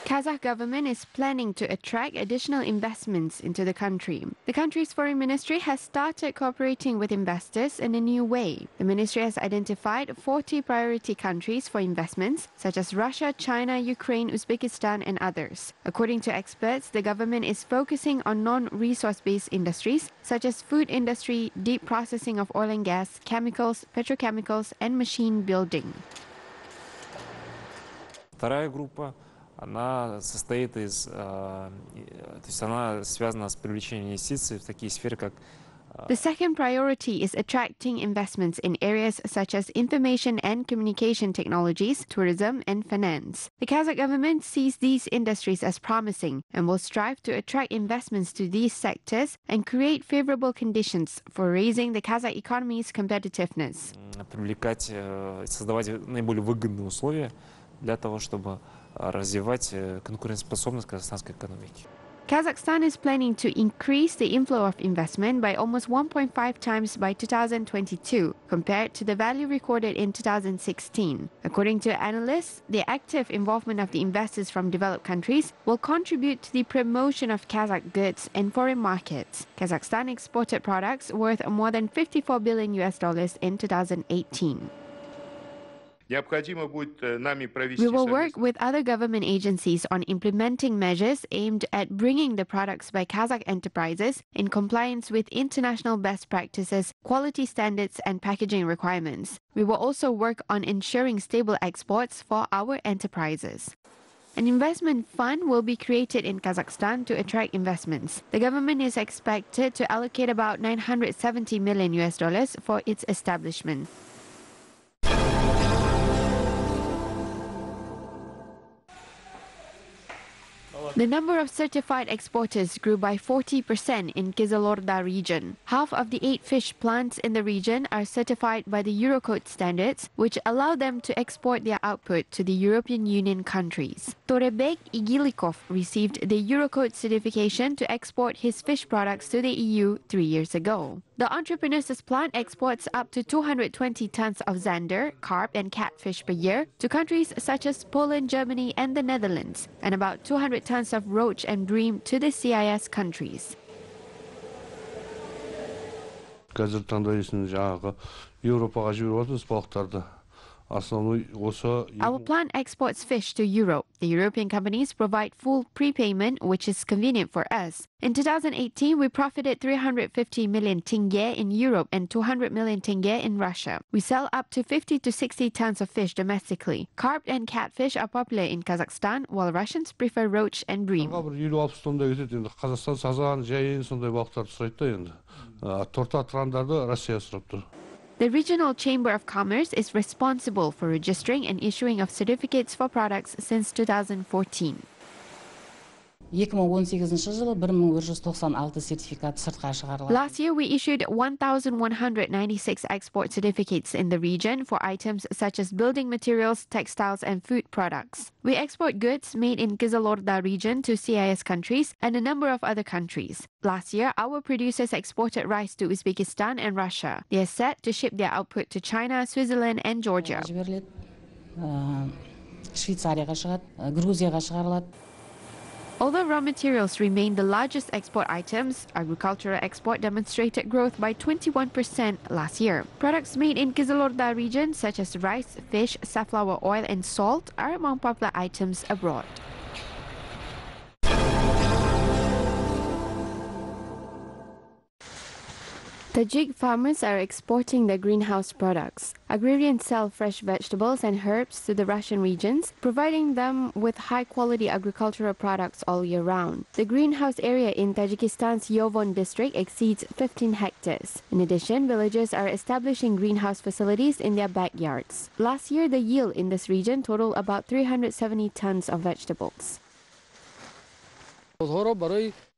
Kazakh government is planning to attract additional investments into the country. The country's foreign ministry has started cooperating with investors in a new way. The ministry has identified 40 priority countries for investments, such as Russia, China, Ukraine, Uzbekistan, and others. According to experts, the government is focusing on non-resource-based industries, such as food industry, deep processing of oil and gas, chemicals, petrochemicals, and machine building. Вторая группа она состоит из, то есть она связана с привлечением инвестиций в такие сферы, как The second priority is attracting investments in areas such as information and communication technologies, tourism, and finance. The Kazakh government sees these industries as promising and will strive to attract investments to these sectors and create favorable conditions for raising the Kazakh economy's competitiveness. Привлекать, создавать наиболее выгодные условия для того, чтобы развивать конкурентоспособность казахстанской экономики. Kazakhstan is planning to increase the inflow of investment by almost 1.5 times by 2022 compared to the value recorded in 2016. According to analysts, the active involvement of the investors from developed countries will contribute to the promotion of Kazakh goods in foreign markets. Kazakhstan exported products worth more than $54 billion in 2018. We will work with other government agencies on implementing measures aimed at bringing the products by Kazakh enterprises in compliance with international best practices, quality standards, and packaging requirements. We will also work on ensuring stable exports for our enterprises. An investment fund will be created in Kazakhstan to attract investments. The government is expected to allocate about $970 million for its establishment. The number of certified exporters grew by 40% in Kizilorda region. Half of the 8 fish plants in the region are certified by the Eurocode standards, which allow them to export their output to the European Union countries. Torebek Igilikov received the Eurocode certification to export his fish products to the EU 3 years ago. The entrepreneur's plant exports up to 220 tons of zander, carp, and catfish per year to countries such as Poland, Germany, and the Netherlands, and about 200 tons of roach and bream to the CIS countries. Қазір таңда есін жаңағы Еуропаға жіберіп отырмыз балықтарды. Our plant exports fish to Europe. The European companies provide full prepayment, which is convenient for us. In 2018, we profited 350 million tenge in Europe and 200 million tenge in Russia. We sell up to 50 to 60 tons of fish domestically. Carp and catfish are popular in Kazakhstan, while Russians prefer roach and bream. Қазақстан сазан, жайын сондай балықтарды сұрайды да енді. Торта тұрғандарды Россия сұрап тұр. The Regional Chamber of Commerce is responsible for registering and issuing of certificates for products since 2014. 2018 жылы 1196 сертификат сыртқа шығарылды. Last year, we issued 1,196 export certificates in the region for items such as building materials, textiles, and food products. We export goods made in Kizilorda region to CIS countries and a number of other countries. Last year, our producers exported rice to Uzbekistan and Russia. They are set to ship their output to China, Switzerland, and Georgia. Швейцарияға шығады, Грузияға шығарылады. Although raw materials remain the largest export items, agricultural export demonstrated growth by 21% last year. Products made in Kizilorda region such as rice, fish, safflower oil, and salt are among popular items abroad. Tajik farmers are exporting their greenhouse products. Agrarians sell fresh vegetables and herbs to the Russian regions, providing them with high-quality agricultural products all year round. The greenhouse area in Tajikistan's Yovon district exceeds 15 hectares. In addition, villagers are establishing greenhouse facilities in their backyards. Last year, the yield in this region totaled about 370 tons of vegetables.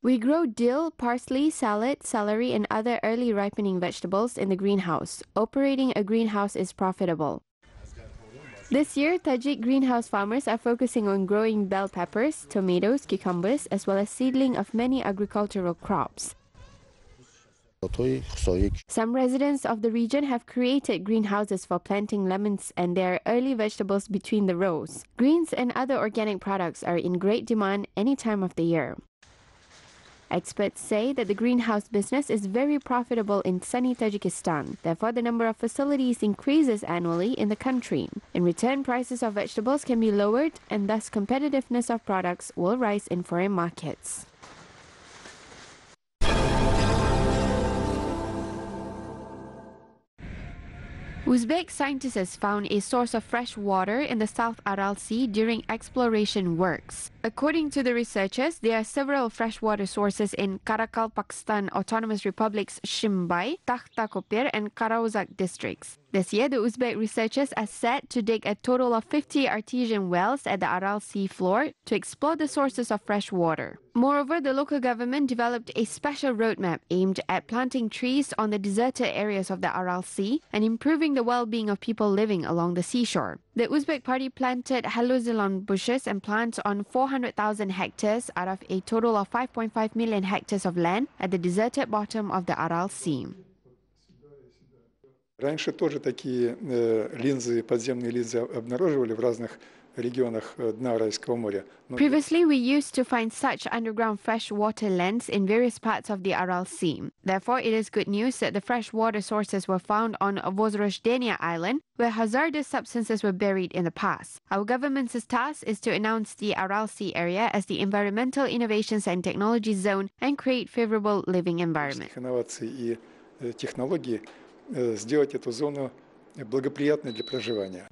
We grow dill, parsley, salad, celery, and other early ripening vegetables in the greenhouse. Operating a greenhouse is profitable. This year, Tajik greenhouse farmers are focusing on growing bell peppers, tomatoes, cucumbers, as well as seedling of many agricultural crops. Some residents of the region have created greenhouses for planting lemons and their early vegetables between the rows. Greens and other organic products are in great demand any time of the year. Experts say that the greenhouse business is very profitable in sunny Tajikistan. Therefore, the number of facilities increases annually in the country. In return, prices of vegetables can be lowered and thus competitiveness of products will rise in foreign markets. Uzbek scientists found a source of fresh water in the South Aral Sea during exploration works. According to the researchers, there are several freshwater sources in Karakalpakstan Autonomous Republic's Shimbai, Takhtakopir and Karauzak districts. This year, the Uzbek researchers are set to dig a total of 50 artesian wells at the Aral Sea floor to explore the sources of fresh water. Moreover, the local government developed a special roadmap aimed at planting trees on the deserted areas of the Aral Sea and improving the well-being of people living along the seashore. The Uzbek party planted halozilon bushes and plants on 400,000 hectares out of a total of 5.5 million hectares of land at the deserted bottom of the Aral Sea. Раньше тоже такие линзы, подземные линзы обнаруживали в разных регионах дна Аральского моря. Previously, we used to find such underground freshwater lens in various parts of the Aral Sea. Therefore, it is good news that the freshwater sources were found on Vozrozhdenia Island, where hazardous substances were buried in the past. Our government's task is to announce the Aral Sea area as the Environmental Innovations and Technology Zone and create favorable living environment. Инновации и технологии сделать эту зону благоприятной для проживания.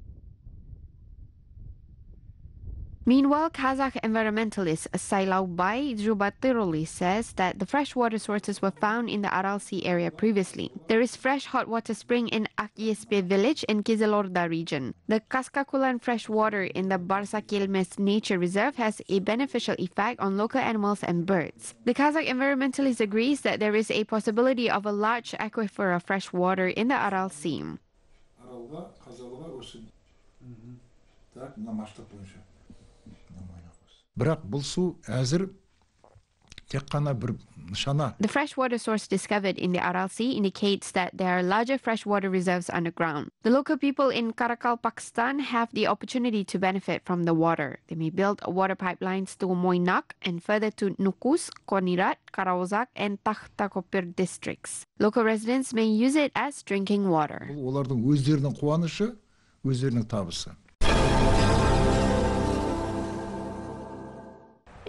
Meanwhile, Kazakh environmentalist Sailaubai Zhubatiroli says that the freshwater sources were found in the Aral Sea area previously. There is fresh hot water spring in Akyespe village in Kizilorda region. The Kaskakulan freshwater in the Barsakilmes Nature Reserve has a beneficial effect on local animals and birds. The Kazakh environmentalist agrees that there is a possibility of a large aquifer of fresh water in the Aral Sea. Бірақ бұл су әзір тек қана бір нышана. The freshwater source discovered in the Aral Sea indicates that there are larger freshwater reserves underground. The local people in Karakalpakstan have the opportunity to benefit from the water. They may build water pipelines to Moynak and further to Nukus, Konirat, Karauzak and Takhtakopir districts. Local residents may use it as drinking water. Олардың өздерінің қуанышы, өздерінің табысы.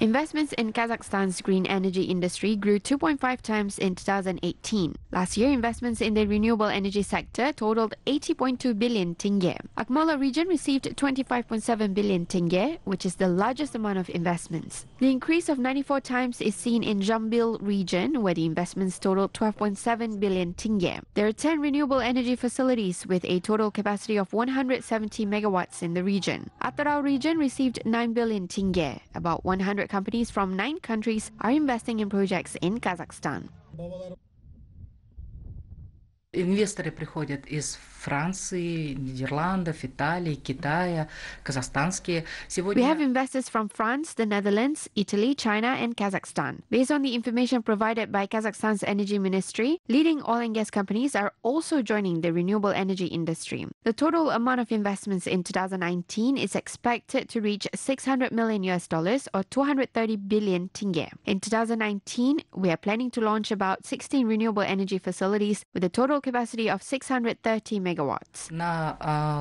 Investments in Kazakhstan's green energy industry grew 2.5 times in 2018. Last year, investments in the renewable energy sector totaled 80.2 billion tenge. Akmola region received 25.7 billion tenge, which is the largest amount of investments. The increase of 94 times is seen in Jambil region, where the investments totaled 12.7 billion tenge. There are 10 renewable energy facilities with a total capacity of 170 megawatts in the region. Atarau region received 9 billion tenge. About 100 companies from 9 countries are investing in projects in Kazakhstan. Инвесторы приходят из Франции, Нидерландов, Италии, Китая, казахстанские. We have investors from France, the Netherlands, Italy, China, and Kazakhstan. Based on the information provided by Kazakhstan's Energy Ministry, leading oil and gas companies are also joining the renewable energy industry. The total amount of investments in 2019 is expected to reach $600 million or 230 billion tenge. In 2019, we are planning to launch about 16 renewable energy facilities with a total capacity of 630 megawatts. На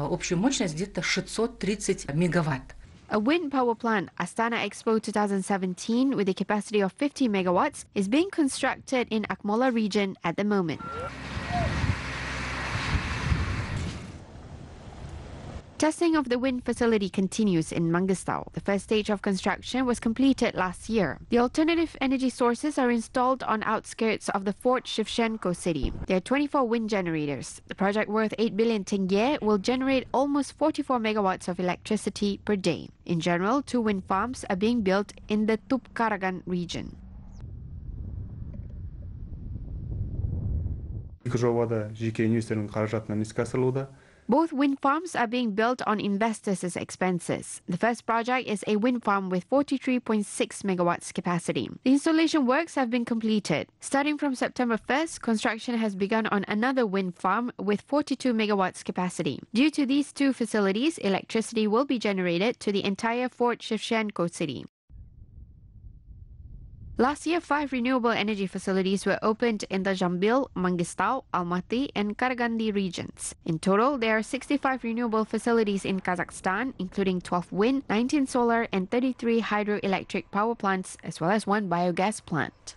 общую мощность где-то 630 мегаватт. A wind power plant, Astana Expo 2017, with a capacity of 50 megawatts, is being constructed in Akmola region at the moment. Testing of the wind facility continues in Mangistau. The first stage of construction was completed last year. The alternative energy sources are installed on outskirts of the Fort Shevchenko city. There are 24 wind generators. The project, worth 8 billion tenge, will generate almost 44 megawatts of electricity per day. In general, 2 wind farms are being built in the Tupkaragan region. Екі жобада жеке инвестордың қаражатынан іске асырылуда. Both wind farms are being built on investors' expenses. The first project is a wind farm with 43.6 megawatts capacity. The installation works have been completed. Starting from September 1st, construction has begun on another wind farm with 42 megawatts capacity. Due to these two facilities, electricity will be generated to the entire Fort Shevchenko city. Last year, 5 renewable energy facilities were opened in the Jambil, Mangistau, Almaty and Karaganda regions. In total, there are 65 renewable facilities in Kazakhstan, including 12 wind, 19 solar and 33 hydroelectric power plants, as well as 1 biogas plant.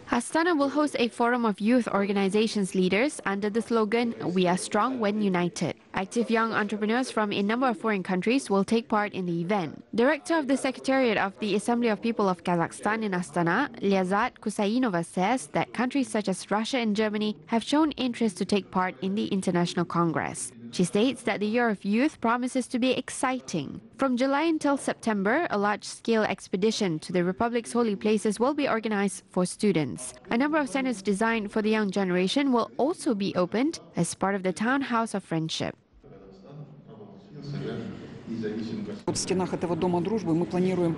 Astana will host a forum of youth organizations leaders under the slogan, "We are strong when united." Active young entrepreneurs from a number of foreign countries will take part in the event. Director of the Secretariat of the Assembly of People of Kazakhstan in Astana, Liazat Kusainova, says that countries such as Russia and Germany have shown interest to take part in the International Congress. She states that the Year of Youth promises to be exciting. From July until September, a large-scale expedition to the Republic's holy places will be organized for students. A number of centers designed for the young generation will also be opened as part of the Town House of Friendship. В стенах этого Дома дружбы мы планируем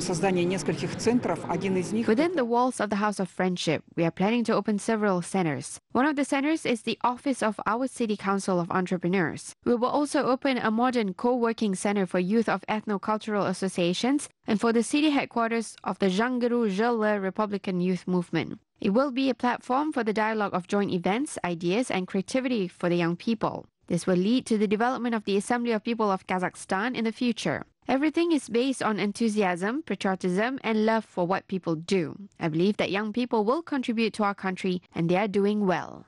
создание нескольких центров. Один из них. Within the walls of the House of Friendship, we are planning to open several centers. One of the centers is the office of our City Council of Entrepreneurs. We will also open a modern co-working center for youth of ethno-cultural associations and for the city headquarters of the Zhanggeru Joly Republican Youth Movement. It will be a platform for the dialogue of joint events, ideas, and creativity for the young people. This will lead to the development of the Assembly of People of Kazakhstan in the future. Everything is based on enthusiasm, patriotism, and love for what people do. I believe that young people will contribute to our country, and they are doing well.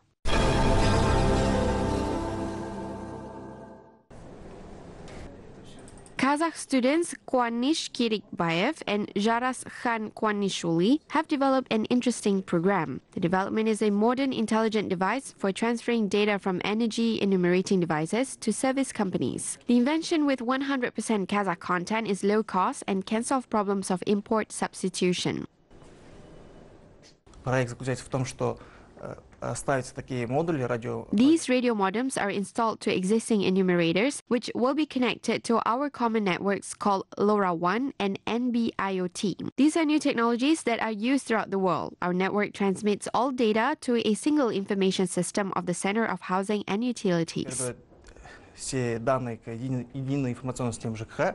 Kazakh students Kwanish Kirikbayev and Jaras Khan Kwanishuli have developed an interesting program. The development is a modern intelligent device for transferring data from energy enumerating devices to service companies. The invention with 100% Kazakh content is low cost and can solve problems of import substitution. Проект заключается в том, что ставятся такие модули радио. These radio modems are installed to existing enumerators, which will be connected to our common networks called LoRaWAN and NB-IoT. These are new technologies that are used throughout the world. Our network transmits all data to a single information system of the Center of Housing and Utilities. Все данные к единой информационной системе ЖКХ.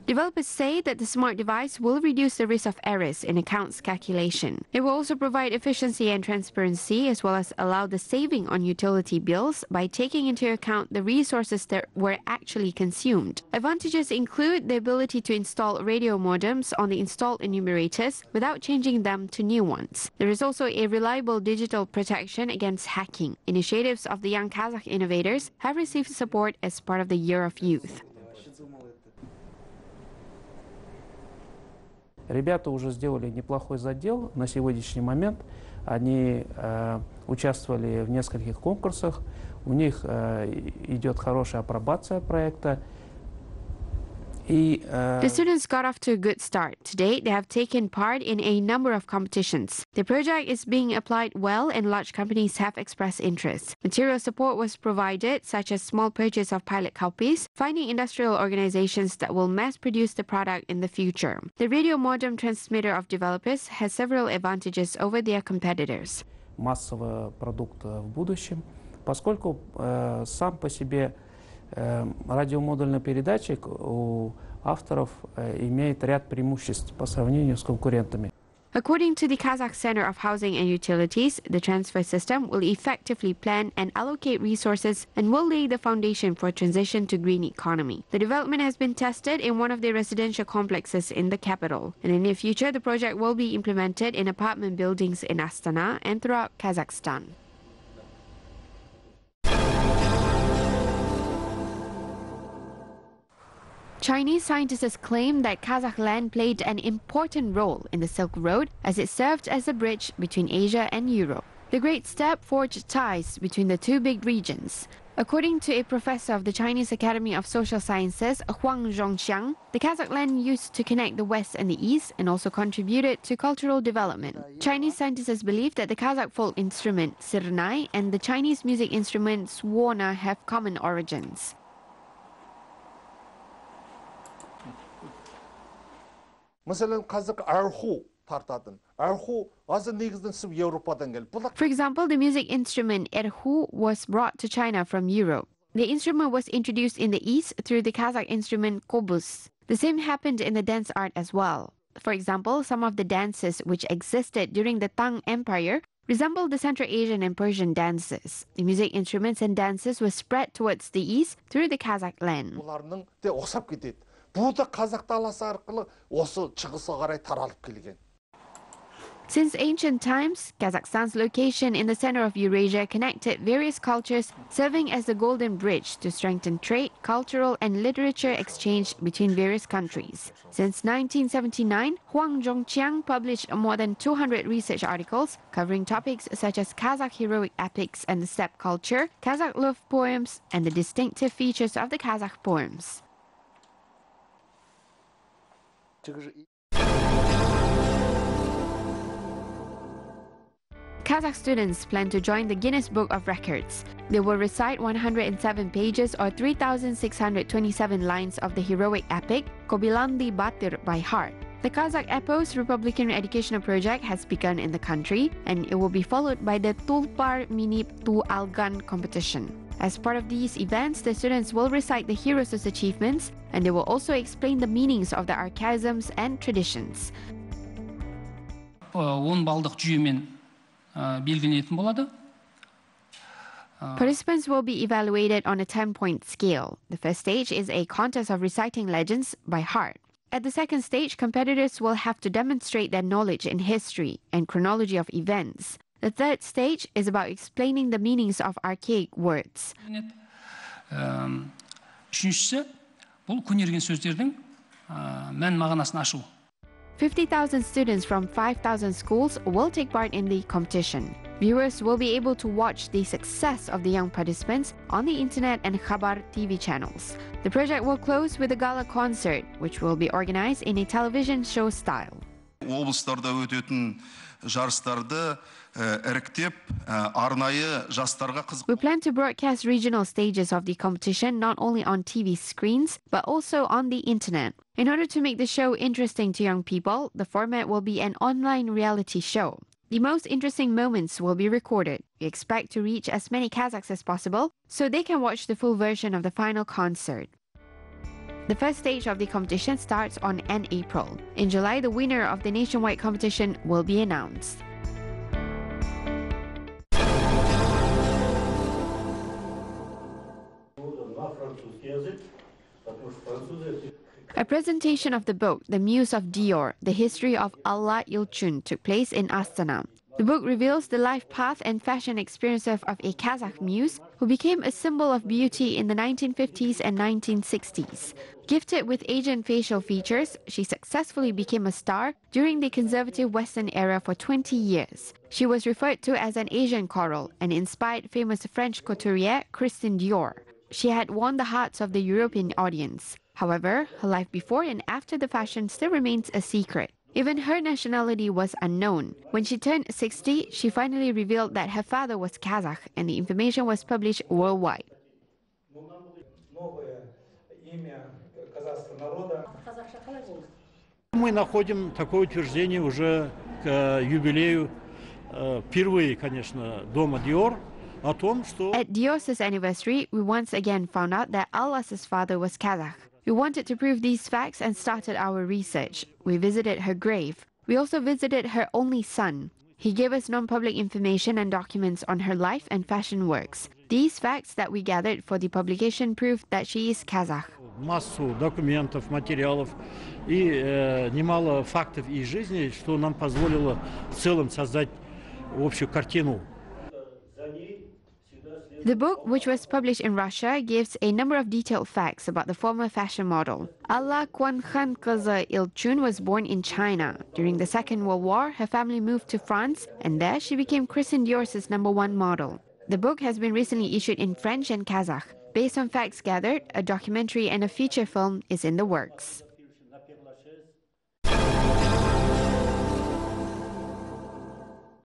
Developers say that the smart device will reduce the risk of errors in accounts calculation. It will also provide efficiency and transparency, as well as allow the saving on utility bills by taking into account the resources that were actually consumed. Advantages include the ability to install radio modems on the installed enumerators without changing them to new ones. There is also a reliable digital protection against hacking. Initiatives of the young Kazakh innovators have received support as part of the Year of Youth. Ребята уже сделали неплохой задел на сегодняшний момент. Они участвовали в нескольких конкурсах. У них идет хорошая апробация проекта. The students got off to a good start. Today, they have taken part in a number of competitions. The project is being applied well and large companies have expressed interest. Material support was provided, such as small purchase of pilot copies, finding industrial organizations that will mass produce the product in the future. The radio modem transmitter of developers has several advantages over their competitors. Массовый продукт в будущем, поскольку сам по себе радиомодульный передатчик у авторов имеет ряд преимуществ по сравнению с конкурентами. According to the Kazakh Center of Housing and Utilities, the transfer system will effectively plan and allocate resources and will lay the foundation for transition to green economy. The development has been tested in one of the residential complexes in the capital. In the near future, the project will be implemented in apartment buildings in Astana and throughout Kazakhstan. Chinese scientists claim that Kazakh land played an important role in the Silk Road as it served as a bridge between Asia and Europe. The great step forged ties between the two big regions. According to a professor of the Chinese Academy of Social Sciences, Huang Zhongxiang, the Kazakh land used to connect the West and the East and also contributed to cultural development. Chinese scientists believe that the Kazakh folk instrument sirnai and the Chinese music instrument swarna have common origins. For example, the music instrument erhu was brought to China from Europe. The instrument was introduced in the East through the Kazakh instrument kobus. The same happened in the dance art as well. For example, some of the dances which existed during the Tang Empire resembled the Central Asian and Persian dances. The music instruments and dances were spread towards the East through the Kazakh land. Since ancient times, Kazakhstan's location in the center of Eurasia connected various cultures, serving as the golden bridge to strengthen trade, cultural and literature exchange between various countries. Since 1979, Huang Zhongqiang published more than 200 research articles covering topics such as Kazakh heroic epics and the steppe culture, Kazakh love poems, and the distinctive features of the Kazakh poems. Kazakh students plan to join the Guinness Book of Records. They will recite 107 pages or 3,627 lines of the heroic epic Kobilandi Batir by heart. The Kazakh Epos Republican Educational Project has begun in the country, and it will be followed by the Tulpar Minip Tu Algan competition. As part of these events, the students will recite the heroes' achievements, and they will also explain the meanings of the archaisms and traditions. Participants will be evaluated on a 10-point scale. The first stage is a contest of reciting legends by heart. At the second stage, competitors will have to demonstrate their knowledge in history and chronology of events. The third stage is about explaining the meanings of archaic words. 50,000 students from 5,000 schools will take part in the competition. Viewers will be able to watch the success of the young participants on the internet and Khabar TV channels. The project will close with a gala concert, which will be organized in a television show style. We plan to broadcast regional stages of the competition not only on TV screens, but also on the internet. In order to make the show interesting to young people, the format will be an online reality show. The most interesting moments will be recorded. We expect to reach as many Kazakhs as possible so they can watch the full version of the final concert. The first stage of the competition starts on end April. In July, the winner of the nationwide competition will be announced. A presentation of the book, The Muse of Dior, The History of Allah Yilchun, took place in Astana. The book reveals the life path and fashion experiences of a Kazakh muse who became a symbol of beauty in the 1950s and 1960s. Gifted with Asian facial features, she successfully became a star during the conservative Western era for 20 years. She was referred to as an Asian coral and inspired famous French couturier Christian Dior. She had won the hearts of the European audience. However, her life before and after the fashion still remains a secret. Even her nationality was unknown. When she turned 60, she finally revealed that her father was Kazakh, and the information was published worldwide. Мы находим такое утверждение уже к юбилею впервые, конечно, дома Dior. At Dior's anniversary, we once again found out that Allah's father was Kazakh. We wanted to prove these facts and started our research. We visited her grave. We also visited her only son. He gave us non-public information and documents on her life and fashion works. These facts that we gathered for the publication prove that she is Kazakh. Массу документов, материалов и немало фактов из жизни, что нам позволило в целом создать общую картину. The book, which was published in Russia, gives a number of detailed facts about the former fashion model. Alla Kwanhan-kızı Ilchun was born in China. During the Second World War, her family moved to France, and there she became Christian Dior's #1 model. The book has been recently issued in French and Kazakh. Based on facts gathered, a documentary and a feature film is in the works.